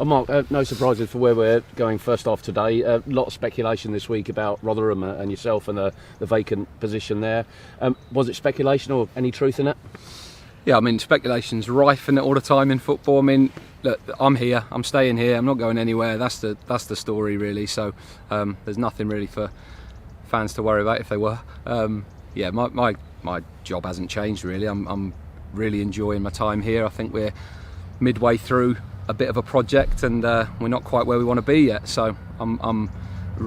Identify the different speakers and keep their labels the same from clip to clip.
Speaker 1: Mark, no surprises for where we're going first off today. A lot of speculation this week about Rotherham and yourself and the vacant position there. Was it speculation or any truth in it?
Speaker 2: Yeah, I mean, speculation's rife in it all the time in football. I mean, look, I'm here, I'm staying here, I'm not going anywhere. That's the story, really. So there's nothing really for fans to worry about if they were. Yeah, my job hasn't changed really. I'm really enjoying my time here. I think we're midway through a bit of a project, and we're not quite where we want to be yet. So I'm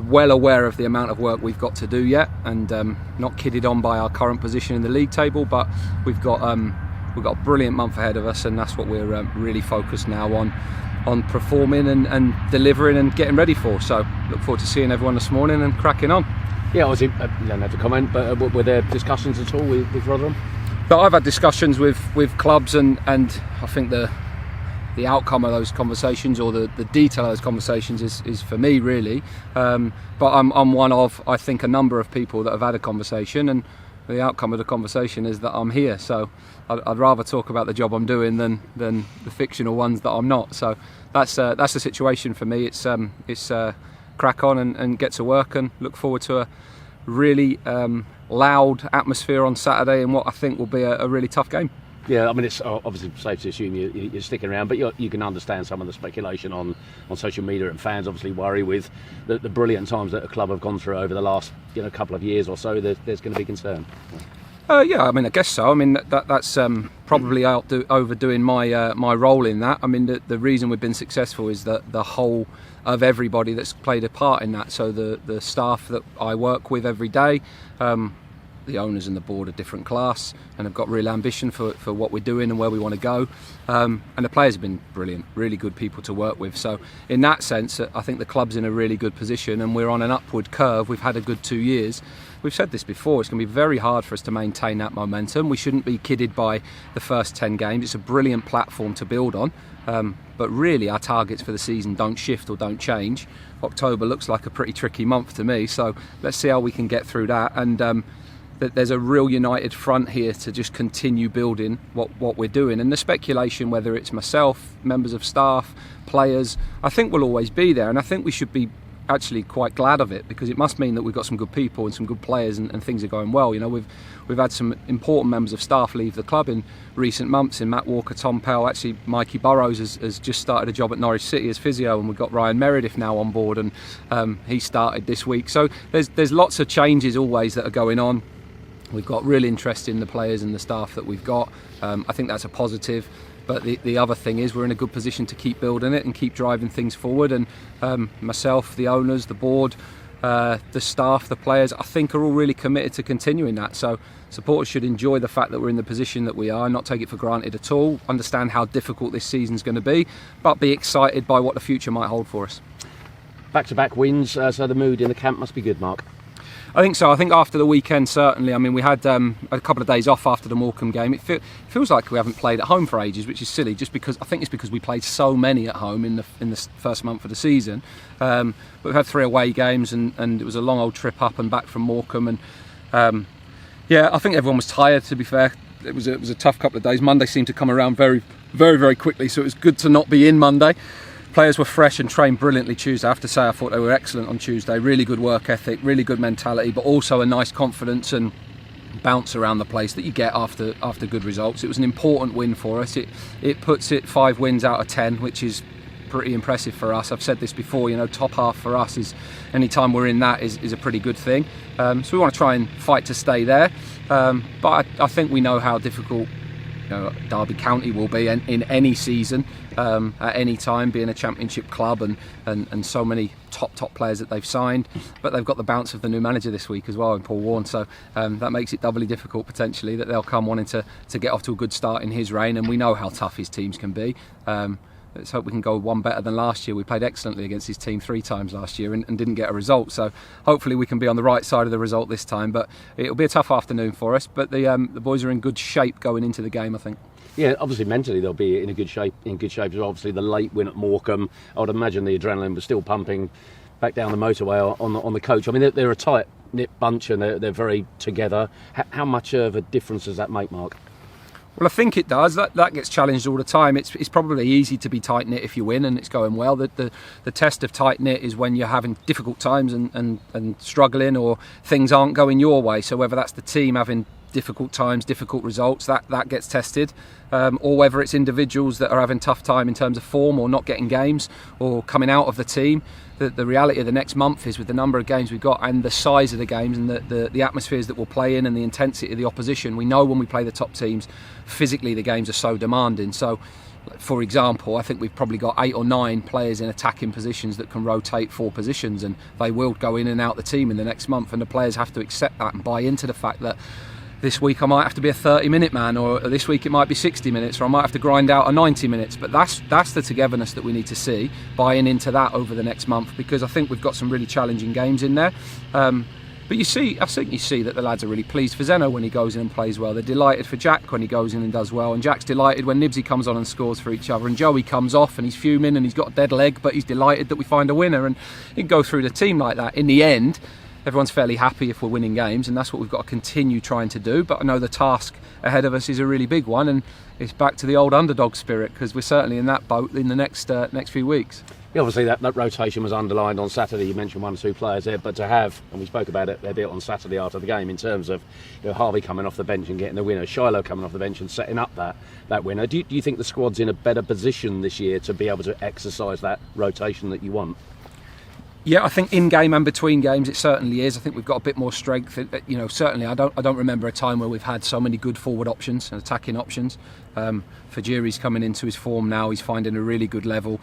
Speaker 2: well aware of the amount of work we've got to do yet, and not kidded on by our current position in the league table. But we've got a brilliant month ahead of us, and that's what we're really focused now on performing and delivering and getting ready for. So look forward to seeing everyone this morning and cracking on.
Speaker 1: Yeah, obviously, you don't have to comment, but were there discussions at all with Rotherham?
Speaker 2: But I've had discussions with clubs, and I think the outcome of those conversations, or the detail of those conversations, is for me really. But I'm one of, I think, a number of people that have had a conversation, and the outcome of the conversation is that I'm here. So I'd rather talk about the job I'm doing than the fictional ones that I'm not. So that's the situation for me. It's crack on and get to work, and look forward to a really loud atmosphere on Saturday in what I think will be a really tough game.
Speaker 1: Yeah, I mean, it's obviously safe to assume you're sticking around, but you can understand some of the speculation on social media, and fans obviously worry with the brilliant times that a club have gone through over the last couple of years or so. There's going to be concern.
Speaker 2: Yeah, I mean, I guess so. I mean, that's probably overdoing my role in that. I mean, the reason we've been successful is that the whole of everybody that's played a part in that. So the staff that I work with every day, the owners and the board are different class and have got real ambition for what we're doing and where we want to go. And the players have been brilliant, really good people to work with. So in that sense, I think the club's in a really good position, and we're on an upward curve. We've had a good 2 years. We've said this before, it's going to be very hard for us to maintain that momentum. We shouldn't be kidded by the first 10 games. It's a brilliant platform to build on. But really our targets for the season don't shift or don't change. October looks like a pretty tricky month to me, so let's see how we can get through that. And there's a real united front here to just continue building what we're doing. And the speculation, whether it's myself, members of staff, players, I think will always be there. And I think we should be actually quite glad of it, because it must mean that we've got some good people and some good players, and things are going well. We've had some important members of staff leave the club in recent months, in Matt Walker, Tom Pell. Actually, Mikey Burrows has just started a job at Norwich City as physio, and we've got Ryan Meredith now on board, and he started this week. So there's lots of changes always that are going on. We've got real interest in the players and the staff that we've got. I think that's a positive. But the other thing is we're in a good position to keep building it and keep driving things forward. And myself, the owners, the board, the staff, the players, I think are all really committed to continuing that. So supporters should enjoy the fact that we're in the position that we are, not take it for granted at all, understand how difficult this season's going to be, but be excited by what the future might hold for us.
Speaker 1: Back-to-back wins, so the mood in the camp must be good, Mark.
Speaker 2: I think so. I think after the weekend, certainly. I mean, we had a couple of days off after the Morecambe game. It feels like we haven't played at home for ages, which is silly. Just because I think it's because we played so many at home in the first month of the season. But we've had 3 away games, and it was a long old trip up and back from Morecambe. And yeah, I think everyone was tired. To be fair, it was a tough couple of days. Monday seemed to come around very, very, very quickly, so it was good to not be in Monday. Players were fresh and trained brilliantly Tuesday. I have to say, I thought they were excellent on Tuesday. Really good work ethic, really good mentality, but also a nice confidence and bounce around the place that you get after good results. It was an important win for us. It puts it 5 wins out of 10, which is pretty impressive for us. I've said this before, top half for us is, any time we're in that is a pretty good thing. So we want to try and fight to stay there. But I think we know how difficult Derby County will be in any season, at any time, being a championship club and so many top players that they've signed. But they've got the bounce of the new manager this week as well, in Paul Warne, so that makes it doubly difficult potentially, that they'll come wanting to get off to a good start in his reign, and we know how tough his teams can be. Let's hope we can go one better than last year. We played excellently against his team 3 times last year and didn't get a result. So hopefully we can be on the right side of the result this time. But it'll be a tough afternoon for us. But the boys are in good shape going into the game, I think.
Speaker 1: Yeah, obviously mentally they'll be in good shape. Obviously the late win at Morecambe, I would imagine the adrenaline was still pumping back down the motorway on the coach. I mean, they're a tight-knit bunch and they're very together. How much of a difference does that make, Mark?
Speaker 2: Well, I think it does. That gets challenged all the time. It's probably easy to be tight-knit if you win and it's going well. The test of tight-knit is when you're having difficult times and struggling, or things aren't going your way. So whether that's the team having difficult times, difficult results, that gets tested, or whether it's individuals that are having tough time in terms of form or not getting games or coming out of the team. The reality of the next month is, with the number of games we've got and the size of the games and the atmospheres that we'll play in and the intensity of the opposition, we know when we play the top teams, physically the games are so demanding. So, for example, I think we've probably got 8 or 9 players in attacking positions that can rotate 4 positions, and they will go in and out the team in the next month, and the players have to accept that and buy into the fact that this week I might have to be a 30-minute man, or this week it might be 60 minutes, or I might have to grind out a 90 minutes. But that's the togetherness that we need to see, buying into that over the next month, because I think we've got some really challenging games in there. But I think you see that the lads are really pleased for Zeno when he goes in and plays well. They're delighted for Jack when he goes in and does well, and Jack's delighted when Nibsy comes on and scores for each other, and Joey comes off and he's fuming and he's got a dead leg, but he's delighted that we find a winner. And you can go through the team like that. In the end, everyone's fairly happy if we're winning games, and that's what we've got to continue trying to do. But I know the task ahead of us is a really big one, and it's back to the old underdog spirit, because we're certainly in that boat in the next few weeks.
Speaker 1: Yeah, obviously that rotation was underlined on Saturday. You mentioned 1 or 2 players there, but to have, and we spoke about it a bit on Saturday after the game, in terms of Harvey coming off the bench and getting the winner, Shiloh coming off the bench and setting up that winner. Do you think the squad's in a better position this year to be able to exercise that rotation that you want?
Speaker 2: Yeah, I think in game and between games it certainly is. I think we've got a bit more strength. Certainly I don't remember a time where we've had so many good forward options and attacking options. Fajiri's coming into his form now. He's finding a really good level.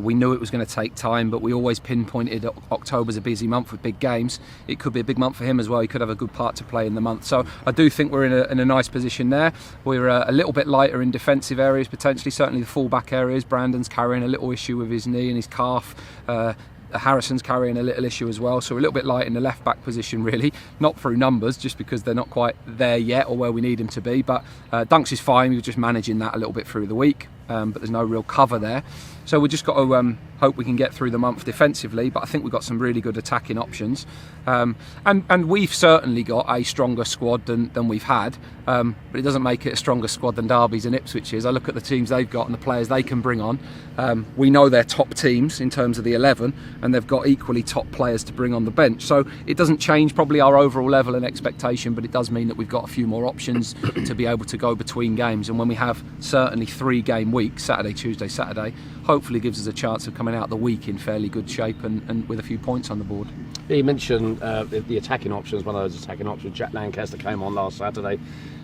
Speaker 2: We knew it was going to take time, but we always pinpointed October's a busy month with big games. It could be a big month for him as well. He could have a good part to play in the month. So I do think we're in a nice position there. We're a little bit lighter in defensive areas potentially, certainly the full-back areas. Brandon's carrying a little issue with his knee and his calf. Harrison's carrying a little issue as well, so we're a little bit light in the left back position, really, not through numbers, just because they're not quite there yet or where we need him to be. But Dunks is fine. We were just managing that a little bit through the week, but there's no real cover there, so we've just got to hope we can get through the month defensively. But I think we've got some really good attacking options, and we've certainly got a stronger squad than we've had, but it doesn't make it a stronger squad than Derby's and Ipswich's. I look at the teams they've got and the players they can bring on. We know they're top teams in terms of the 11, and they've got equally top players to bring on the bench, so it doesn't change probably our overall level and expectation, but it does mean that we've got a few more options to be able to go between games. And when we have certainly 3 game weeks, Saturday, Tuesday, Saturday, hopefully gives us a chance of coming out the week in fairly good shape and with a few points on the board.
Speaker 1: Yeah, you mentioned the attacking options. One of those attacking options, Jack Lancaster, came on last Saturday.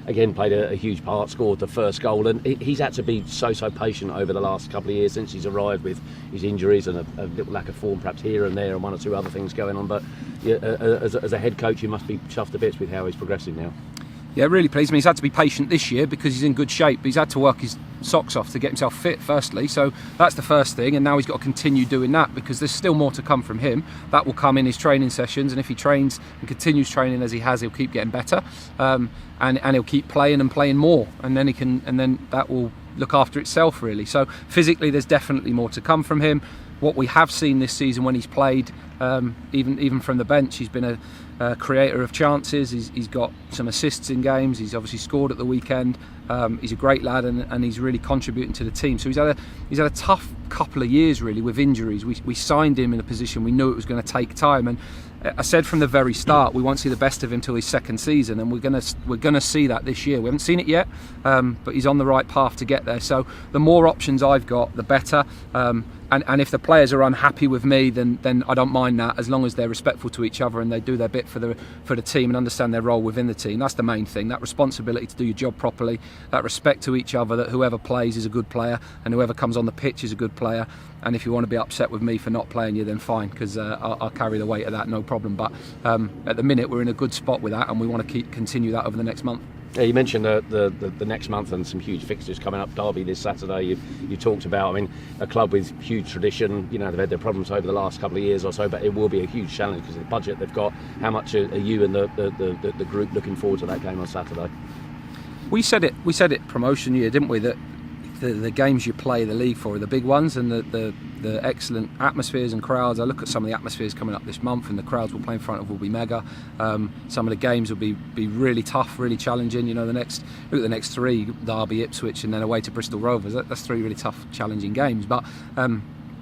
Speaker 1: Again, played a huge part, scored the first goal, and he's had to be so patient over the last couple of years since he's arrived, with his injuries and a little lack of form perhaps here and there, and 1 or 2 other things going on. But yeah, as a head coach, you must be chuffed to bits with how he's progressing now.
Speaker 2: Yeah, really pleased. I mean, he's had to be patient this year because he's in good shape, but he's had to work his socks off to get himself fit firstly, so that's the first thing, and now he's got to continue doing that because there's still more to come from him. That will come in his training sessions, and if he trains and continues training as he has, he'll keep getting better, and he'll keep playing and playing more, and then that will look after itself, really. So physically there's definitely more to come from him. What we have seen this season when he's played, even from the bench, he's been a creator of chances. He's got some assists in games. He's obviously scored at the weekend. He's a great lad, and he's really contributing to the team. So he's had a tough couple of years really with injuries. We signed him in a position we knew it was going to take time, and I said from the very start we won't see the best of him till his second season, and we're going to see that this year. We haven't seen it yet, but he's on the right path to get there. So the more options I've got, the better. And if the players are unhappy with me, then I don't mind that, as long as they're respectful to each other and they do their bit for the team and understand their role within the team. That's the main thing. That responsibility to do your job properly, that respect to each other, that whoever plays is a good player and whoever comes on the pitch is a good player. And if you want to be upset with me for not playing you, then fine, because I'll carry the weight of that, no problem. But at the minute we're in a good spot with that, and we want to continue that over the next month.
Speaker 1: Yeah, you mentioned the next month and some huge fixtures coming up. Derby this Saturday. You talked about, I mean, a club with huge tradition. You know, they've had their problems over the last couple of years or so, but it will be a huge challenge because of the budget they've got. How much are you and the group looking forward to that game on Saturday?
Speaker 2: We said it promotion year, didn't we? That the games you play the league for are the big ones, and the excellent atmospheres and crowds. I look at some of the atmospheres coming up this month, and the crowds we'll play in front of will be mega. Some of the games will be really tough, really challenging. You know, look at the next three: Derby, Ipswich, and then away to Bristol Rovers. That's three really tough, challenging games. But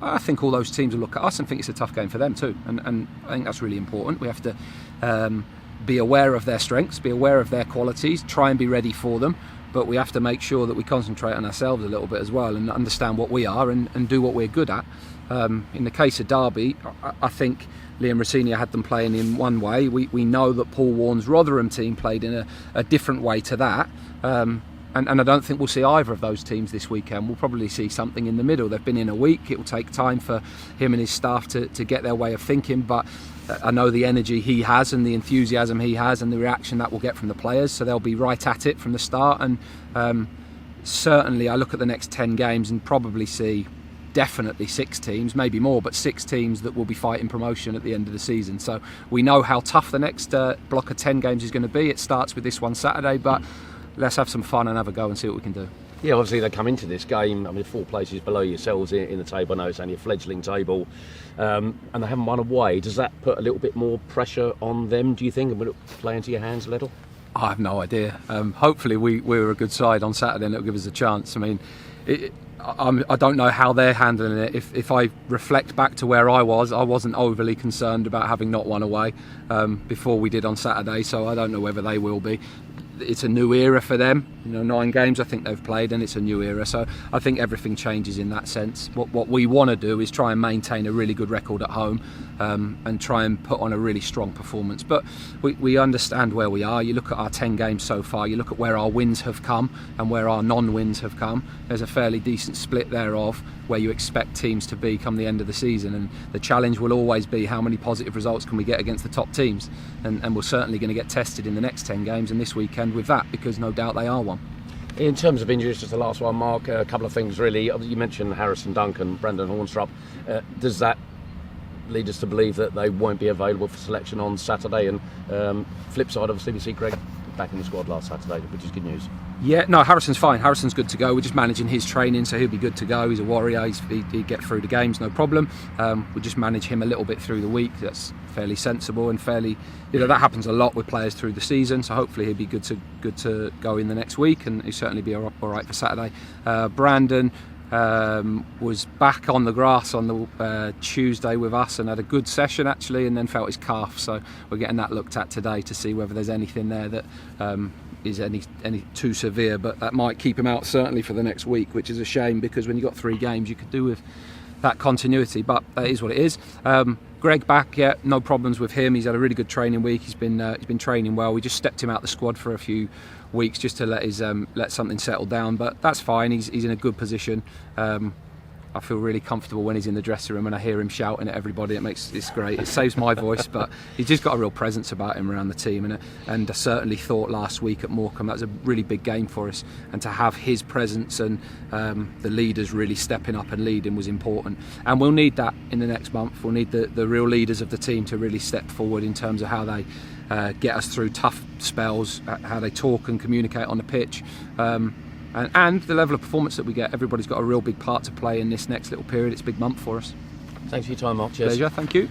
Speaker 2: I think all those teams will look at us and think it's a tough game for them too, and I think that's really important. We have to be aware of their strengths, be aware of their qualities, try and be ready for them. But we have to make sure that we concentrate on ourselves a little bit as well, and understand what we are and do what we're good at. In the case of Derby, I think Liam Rosenior had them playing in one way. We know that Paul Warne's Rotherham team played in a different way to that. And I don't think we'll see either of those teams this weekend. We'll probably see something in the middle. They've been in a week. It will take time for him and his staff to get their way of thinking. But I know the energy he has and the enthusiasm he has and the reaction that we'll get from the players. So they'll be right at it from the start. And certainly I look at the next 10 games and probably see definitely 6 teams, maybe more, but 6 teams that will be fighting promotion at the end of the season. So we know how tough the next block of 10 games is going to be. It starts with this one Saturday, but let's have some fun and have a go and see what we can do.
Speaker 1: Yeah, obviously they come into this game, 4 places below yourselves in the table. I know it's only a fledgling table, and they haven't won away. Does that put a little bit more pressure on them, do you think, and will it play into your hands a little?
Speaker 2: I have no idea. Hopefully we were a good side on Saturday and it'll give us a chance. I don't know how they're handling it. If I reflect back to where I wasn't overly concerned about having not won away before we did on Saturday, so I don't know whether they will be. It's a new era for them. 9 games I think they've played, and it's a new era. So I think everything changes in that sense. What we want to do is try and maintain a really good record at home, and try and put on a really strong performance. But we understand where we are. You look at our 10 games so far. You look at where our wins have come and where our non-wins have come. There's a fairly decent split there of where you expect teams to be come the end of the season. And the challenge will always be how many positive results can we get against the top teams. And we're certainly going to get tested in the next 10 games and this weekend with that, because no doubt they are one.
Speaker 1: In terms of injuries, just the last one, Mark, a couple of things really. You mentioned Harrison Duncan, Brendan Hornstrup. Does that lead us to believe that they won't be available for selection on Saturday? And flip side, obviously, we see Greg back in the squad last Saturday, which is good news. Yeah,
Speaker 2: no, Harrison's fine. Harrison's good to go. We're just managing his training, so he'll be good to go. He's a warrior. He'd get through the games, no problem. We just manage him a little bit through the week. That's fairly sensible and fairly, that happens a lot with players through the season. So hopefully he'll be good to go in the next week, and he'll certainly be all right for Saturday. Brandon was back on the grass on the Tuesday with us and had a good session actually, and then felt his calf. So we're getting that looked at today to see whether there's anything there that is any too severe, but that might keep him out certainly for the next week, which is a shame, because when you've got 3 games you could do with that continuity, but that is what it is. Greg back, yeah, no problems with him. He's had a really good training week. He's been training well. We just stepped him out the squad for a few weeks just to let something settle down, but that's fine. He's in a good position. I feel really comfortable when he's in the dressing room and I hear him shouting at everybody. It's great. It saves my voice, but he's just got a real presence about him around the team. And I certainly thought last week at Morecambe that was a really big game for us. And to have his presence and the leaders really stepping up and leading was important. And we'll need that in the next month. We'll need the real leaders of the team to really step forward in terms of how they get us through tough spells, how they talk and communicate on the pitch. And the level of performance that we get. Everybody's got a real big part to play in this next little period. It's a big month for us.
Speaker 1: Thanks for your time, Mark. Cheers.
Speaker 2: Pleasure, thank you.